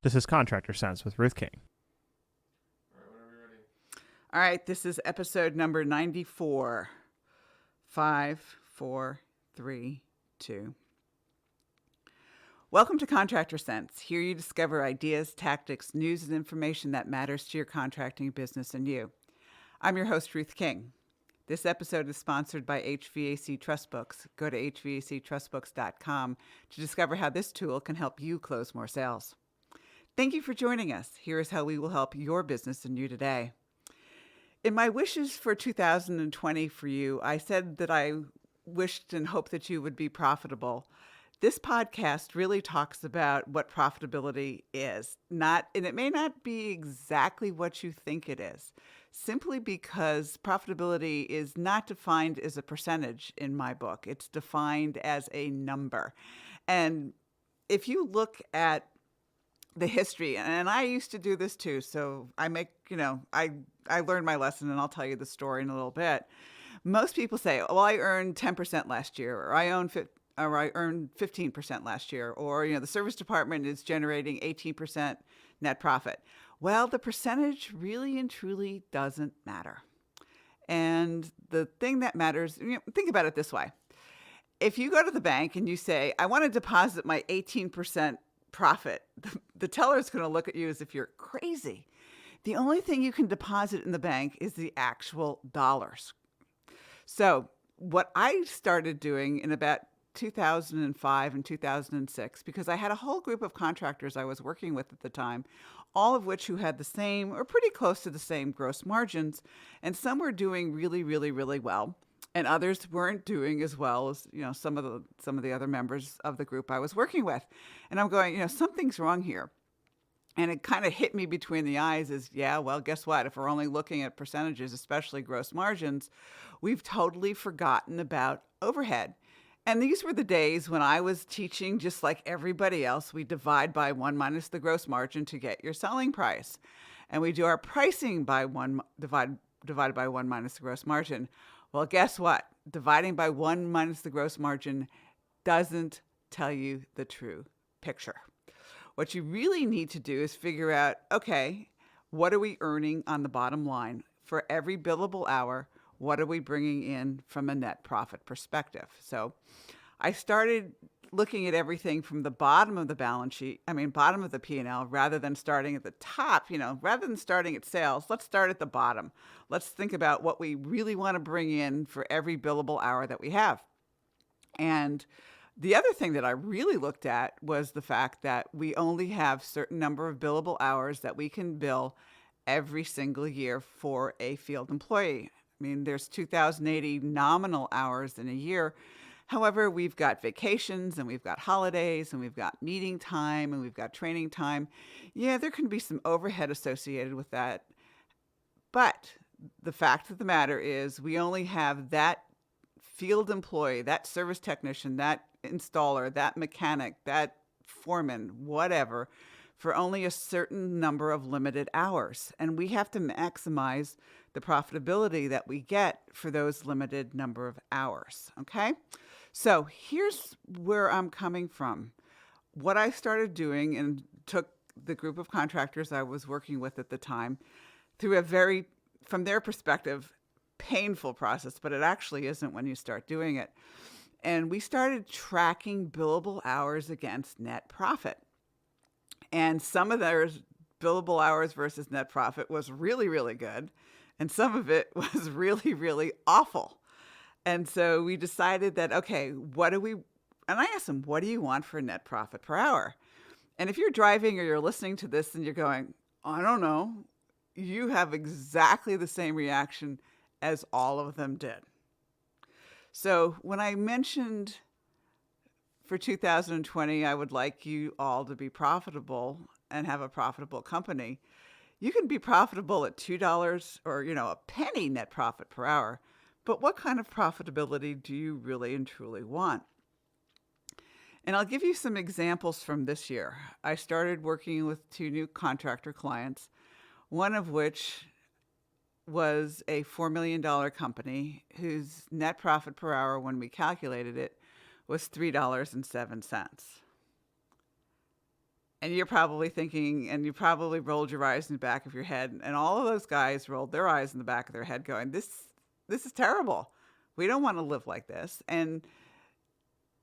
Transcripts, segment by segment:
This is Contractor Sense with Ruth King. All right, whenever you're ready. All right, this is episode number 94. 5, 4, 3, 2. Welcome to Contractor Sense. Here you discover ideas, tactics, news, and information that matters to your contracting business and you. I'm your host, Ruth King. This episode is sponsored by HVAC Trust Books. Go to hvactrustbooks.com to discover how this tool can help you close more sales. Thank you for joining us. Here is how we will help your business and you today. In my wishes for 2020 for you, I said that I wished and hoped that you would be profitable. This podcast really talks about what profitability is. And it may not be exactly what you think it is, simply because profitability is not defined as a percentage in my book. It's defined as a number. And if you look at the history, and I used to do this too, so I learned my lesson, and I'll tell you the story in a little bit. Most people say, well, I earned 10% last year, or I earned 15% last year, or the service department is generating 18% net profit. Well, the percentage really and truly doesn't matter. And the thing that matters, think about it this way. If you go to the bank and you say, I want to deposit my 18% profit, the teller is going to look at you as if you're crazy. The only thing you can deposit in the bank is the actual dollars. So what I started doing in about 2005 and 2006, because I had a whole group of contractors I was working with at the time, all of which who had the same or pretty close to the same gross margins, and some were doing really, really, really well, and others weren't doing as well as some of the other members of the group I was working with. And I'm going, something's wrong here. And it kind of hit me between the eyes is, well, guess what? If we're only looking at percentages, especially gross margins, we've totally forgotten about overhead. And these were the days when I was teaching, just like everybody else, we divide by 1 minus the gross margin to get your selling price. And we do our pricing by divided by 1 minus the gross margin. Well, guess what? Dividing by 1 minus the gross margin doesn't tell you the true picture. What you really need to do is figure out, okay, what are we earning on the bottom line? For every billable hour, what are we bringing in from a net profit perspective? So I started looking at everything from the bottom of the balance sheet, bottom of the P&L, rather than starting at the top, rather than starting at sales, let's start at the bottom. Let's think about what we really want to bring in for every billable hour that we have. And the other thing that I really looked at was the fact that we only have a certain number of billable hours that we can bill every single year for a field employee. There's 2,080 nominal hours in a year. However, we've got vacations and we've got holidays and we've got meeting time and we've got training time. Yeah, there can be some overhead associated with that. But the fact of the matter is we only have that field employee, that service technician, that installer, that mechanic, that foreman, whatever, for only a certain number of limited hours. And we have to maximize the profitability that we get for those limited number of hours, okay? So here's where I'm coming from. What I started doing and took the group of contractors I was working with at the time through a very, from their perspective, painful process, but it actually isn't when you start doing it. And we started tracking billable hours against net profit. And some of their billable hours versus net profit was really, really good. And some of it was really, really awful. And so we decided that, okay, and I asked them, what do you want for a net profit per hour? And if you're driving or you're listening to this and you're going, I don't know, you have exactly the same reaction as all of them did. So when I mentioned for 2020, I would like you all to be profitable and have a profitable company. You can be profitable at $2 or, a penny net profit per hour. But what kind of profitability do you really and truly want? And I'll give you some examples from this year. I started working with 2 new contractor clients, one of which was a $4 million company whose net profit per hour when we calculated it was $3.07. And you're probably thinking, and you probably rolled your eyes in the back of your head, and all of those guys rolled their eyes in the back of their head going, this is terrible. We don't want to live like this. And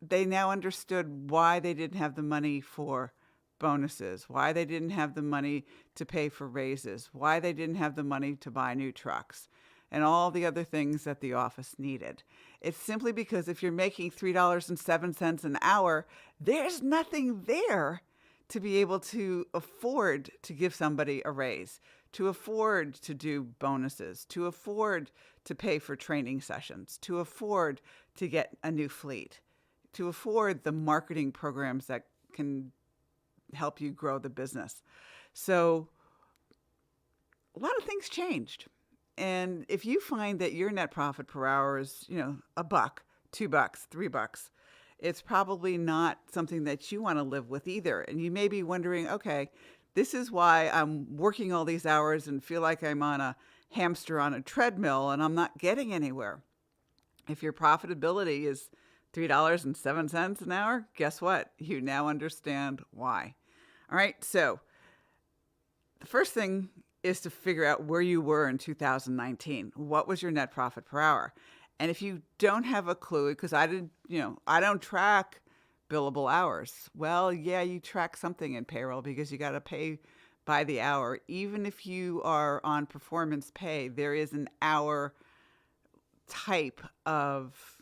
they now understood why they didn't have the money for bonuses, why they didn't have the money to pay for raises, why they didn't have the money to buy new trucks, and all the other things that the office needed. It's simply because if you're making $3.07 an hour, there's nothing there to be able to afford to give somebody a raise, to afford to do bonuses, to afford to pay for training sessions, to afford to get a new fleet, to afford the marketing programs that can help you grow the business. So a lot of things changed. And if you find that your net profit per hour is, $1, $2, $3, it's probably not something that you want to live with either. And you may be wondering, okay, this is why I'm working all these hours and feel like I'm on a hamster on a treadmill and I'm not getting anywhere. If your profitability is $3.07 an hour, guess what? You now understand why. All right, so the first thing is to figure out where you were in 2019. What was your net profit per hour? And if you don't have a clue, because I don't track billable hours. Well, yeah, you track something in payroll because you got to pay by the hour. Even if you are on performance pay, there is an hour type of,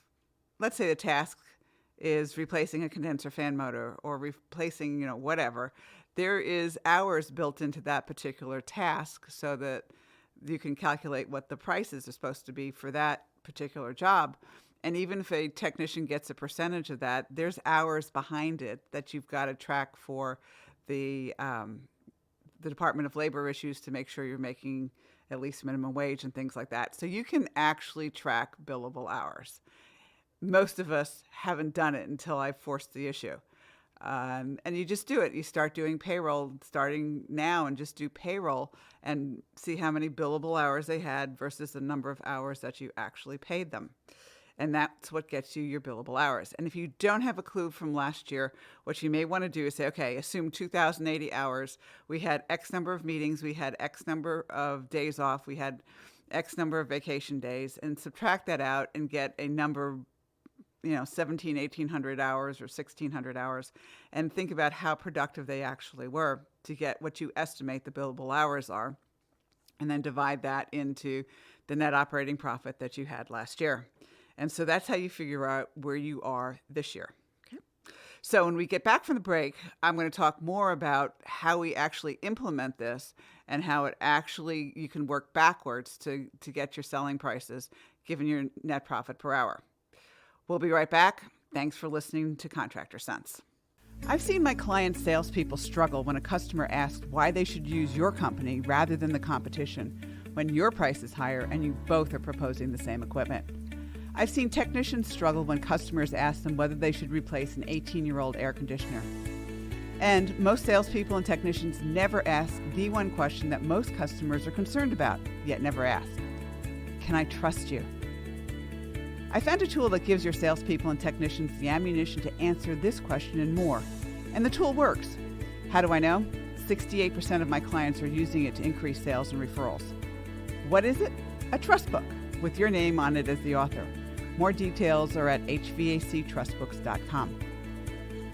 let's say the task is replacing a condenser fan motor or replacing, whatever. There is hours built into that particular task so that you can calculate what the prices are supposed to be for that particular job. And even if a technician gets a percentage of that, there's hours behind it that you've got to track for the Department of Labor issues to make sure you're making at least minimum wage and things like that. So you can actually track billable hours. Most of us haven't done it until I forced the issue. And you just do it. You start doing payroll starting now and just do payroll and see how many billable hours they had versus the number of hours that you actually paid them. And that's what gets you your billable hours. And if you don't have a clue from last year, what you may want to do is say, okay, assume 2,080 hours. We had X number of meetings. We had X number of days off. We had X number of vacation days, and subtract that out and get a number, 1,800 hours or 1,600 hours, and think about how productive they actually were to get what you estimate the billable hours are, and then divide that into the net operating profit that you had last year. And so that's how you figure out where you are this year. Okay. So when we get back from the break, I'm going to talk more about how we actually implement this and how it actually, you can work backwards to get your selling prices given your net profit per hour. We'll be right back. Thanks for listening to Contractor Sense. I've seen my clients' salespeople struggle when a customer asks why they should use your company rather than the competition when your price is higher and you both are proposing the same equipment. I've seen technicians struggle when customers ask them whether they should replace an 18-year-old air conditioner. And most salespeople and technicians never ask the one question that most customers are concerned about, yet never ask. Can I trust you? I found a tool that gives your salespeople and technicians the ammunition to answer this question and more. And the tool works. How do I know? 68% of my clients are using it to increase sales and referrals. What is it? A trust book with your name on it as the author. More details are at hvactrustbooks.com.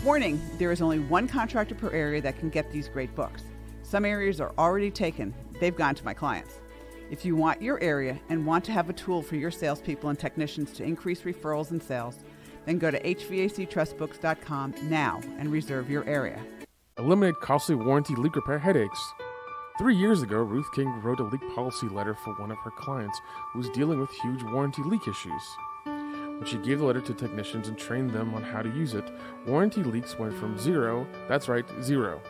Warning, there is only one contractor per area that can get these great books. Some areas are already taken. They've gone to my clients. If you want your area and want to have a tool for your salespeople and technicians to increase referrals and sales, then go to hvactrustbooks.com now and reserve your area. Eliminate costly warranty leak repair headaches. 3 years ago, Ruth King wrote a leak policy letter for one of her clients who was dealing with huge warranty leak issues. When she gave the letter to technicians and trained them on how to use it, warranty leaks went from zero, that's right, zero.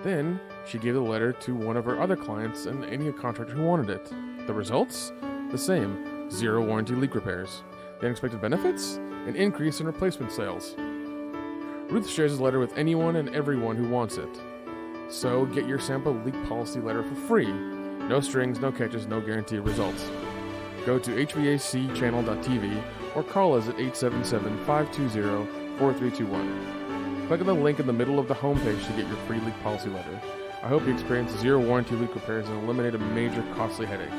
Then, she gave the letter to one of her other clients and any contractor who wanted it. The results? The same, zero warranty leak repairs. The unexpected benefits? An increase in replacement sales. Ruth shares the letter with anyone and everyone who wants it. So, get your sample leak policy letter for free. No strings, no catches, no guaranteed results. Go to hvacchannel.tv or call us at 877-520-4321. Click on the link in the middle of the homepage to get your free leak policy letter. I hope you experience zero warranty leak repairs and eliminate a major costly headache.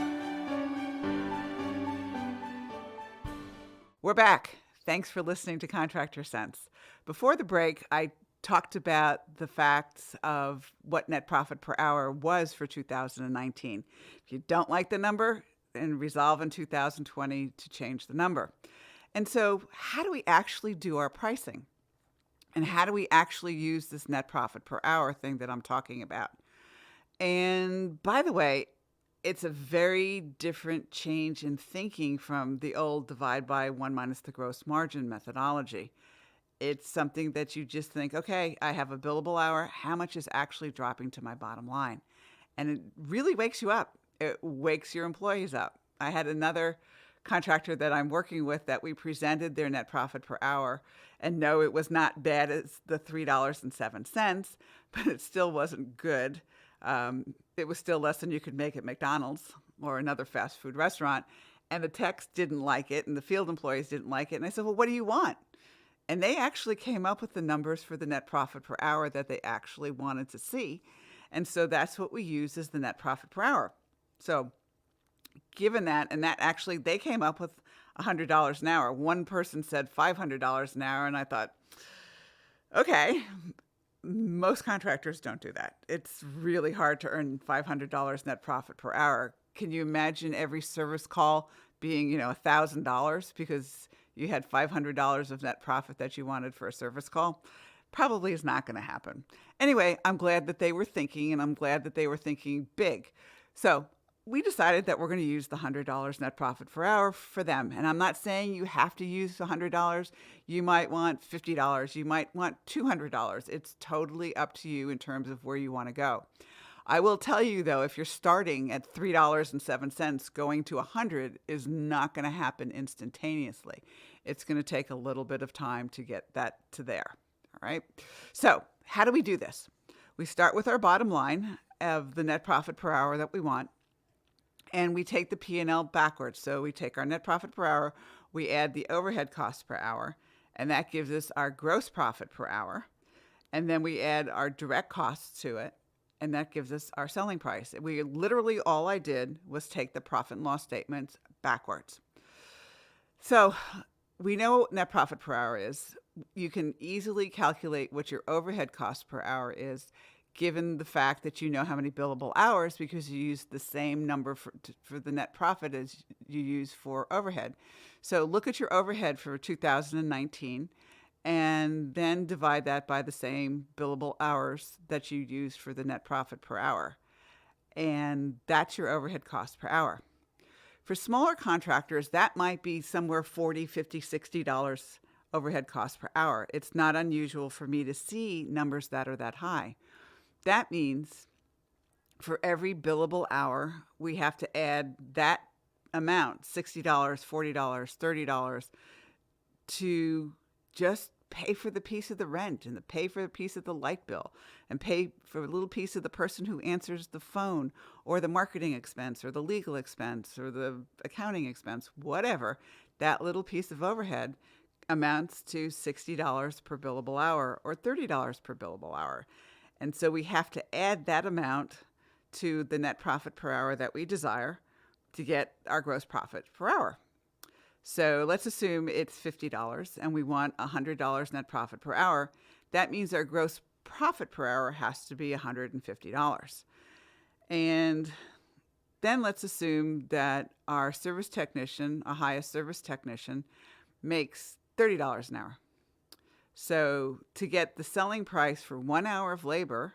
We're back. Thanks for listening to Contractor Sense. Before the break, I talked about the facts of what net profit per hour was for 2019. If you don't like the number, then resolve in 2020 to change the number. And so how do we actually do our pricing? And how do we actually use this net profit per hour thing that I'm talking about? And by the way, it's a very different change in thinking from the old divide by 1 minus the gross margin methodology. It's something that you just think, okay, I have a billable hour. How much is actually dropping to my bottom line? And it really wakes you up. It wakes your employees up. I had another contractor that I'm working with that we presented their net profit per hour. And no, it was not bad as the $3.07, but it still wasn't good. It was still less than you could make at McDonald's or another fast food restaurant. And the techs didn't like it and the field employees didn't like it. And I said, well, what do you want? And they actually came up with the numbers for the net profit per hour that they actually wanted to see. And so that's what we use as the net profit per hour. So given that, and that actually, they came up with $100 an hour. One person said $500 an hour. And I thought, okay, most contractors don't do that. It's really hard to earn $500 net profit per hour. Can you imagine every service call being, $1,000 because you had $500 of net profit that you wanted for a service call? Probably is not going to happen. Anyway, I'm glad that they were thinking, and I'm glad that they were thinking big. So we decided that we're going to use the $100 net profit per hour for them. And I'm not saying you have to use $100. You might want $50. You might want $200. It's totally up to you in terms of where you want to go. I will tell you, though, if you're starting at $3.07, going to $100 is not going to happen instantaneously. It's going to take a little bit of time to get that to there. All right. So how do we do this? We start with our bottom line of the net profit per hour that we want. And we take the P&L backwards. So we take our net profit per hour, we add the overhead costs per hour, and that gives us our gross profit per hour. And then we add our direct costs to it, and that gives us our selling price. We literally, all I did was take the profit and loss statements backwards. So we know what net profit per hour is. You can easily calculate what your overhead cost per hour is, given the fact that you know how many billable hours, because you use the same number for the net profit as you use for overhead. So look at your overhead for 2019 and then divide that by the same billable hours that you use for the net profit per hour. And that's your overhead cost per hour. For smaller contractors, that might be somewhere $40, $50, $60 overhead cost per hour. It's not unusual for me to see numbers that are that high. That means for every billable hour, we have to add that amount, $60, $40, $30, to just pay for the piece of the rent and pay for the piece of the light bill and pay for a little piece of the person who answers the phone or the marketing expense or the legal expense or the accounting expense, whatever. That little piece of overhead amounts to $60 per billable hour or $30 per billable hour. And so we have to add that amount to the net profit per hour that we desire to get our gross profit per hour. So let's assume it's $50 and we want $100 net profit per hour. That means our gross profit per hour has to be $150. And then let's assume that our service technician, our highest service technician, makes $30 an hour. So to get the selling price for 1 hour of labor,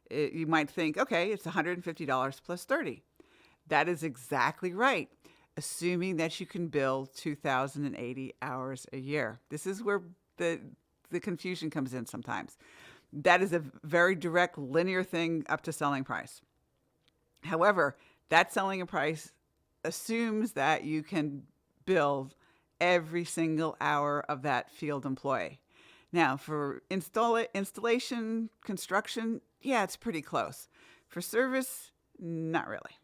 you might think, okay, it's $150 plus 30. That is exactly right, assuming that you can bill 2,080 hours a year. This is where the confusion comes in sometimes. That is a very direct linear thing up to selling price. However, that selling price assumes that you can bill every single hour of that field employee. Now, for installation, construction, yeah, it's pretty close. For service, not really.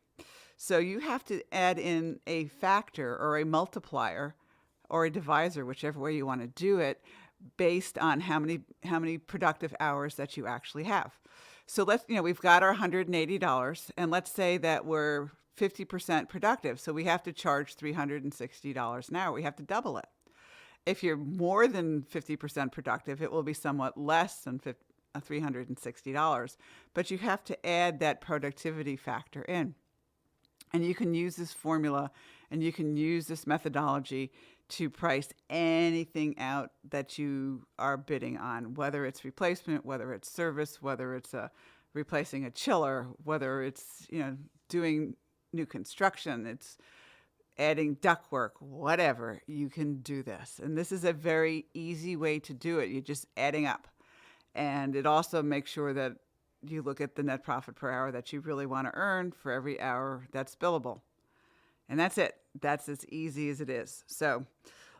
So you have to add in a factor or a multiplier or a divisor, whichever way you want to do it, based on how many productive hours that you actually have. So we've got our $180, and let's say that we're 50% productive. So we have to charge $360 an hour. We have to double it. If you're more than 50% productive, it will be somewhat less than $360, but you have to add that productivity factor in. And you can use this formula and you can use this methodology to price anything out that you are bidding on, whether it's replacement, whether it's service, whether it's replacing a chiller, whether it's doing new construction, it's adding ductwork, whatever. You can do this. And this is a very easy way to do it. You're just adding up. And it also makes sure that you look at the net profit per hour that you really want to earn for every hour that's billable. And that's it. That's as easy as it is. So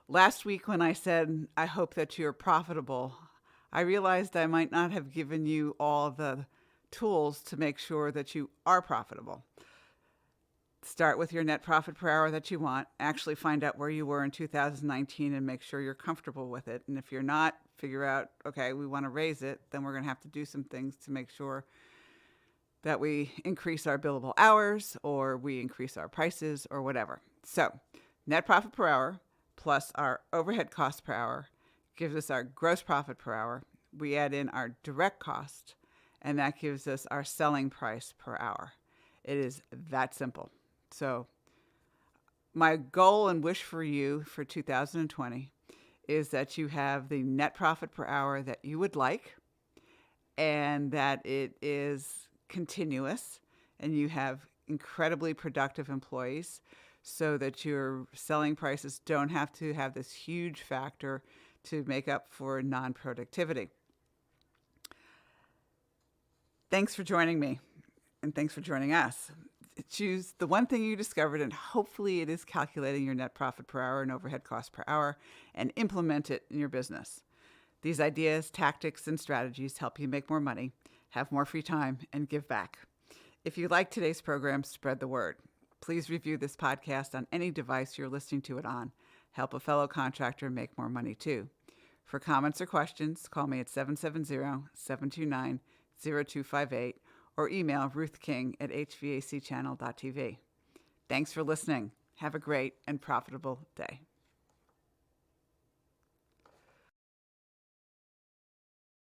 last week when I said, I hope that you're profitable, I realized I might not have given you all the tools to make sure that you are profitable. Start with your net profit per hour that you want. Actually find out where you were in 2019 and make sure you're comfortable with it. And if you're not, figure out, okay, we want to raise it, then we're going to have to do some things to make sure that we increase our billable hours or we increase our prices or whatever. So net profit per hour plus our overhead cost per hour gives us our gross profit per hour. We add in our direct cost, and that gives us our selling price per hour. It is that simple. So my goal and wish for you for 2020 is that you have the net profit per hour that you would like, and that it is continuous and you have incredibly productive employees so that your selling prices don't have to have this huge factor to make up for non-productivity. Thanks for joining me, and thanks for joining us. Choose the one thing you discovered, and hopefully it is calculating your net profit per hour and overhead cost per hour, and implement it in your business. These ideas, tactics, and strategies help you make more money, have more free time, and give back. If you like today's program, spread the word. Please review this podcast on any device you're listening to it on. Help a fellow contractor make more money too. For comments or questions, call me at 770-729-0258 or email Ruth King at hvacchannel.tv. Thanks for listening. Have a great and profitable day.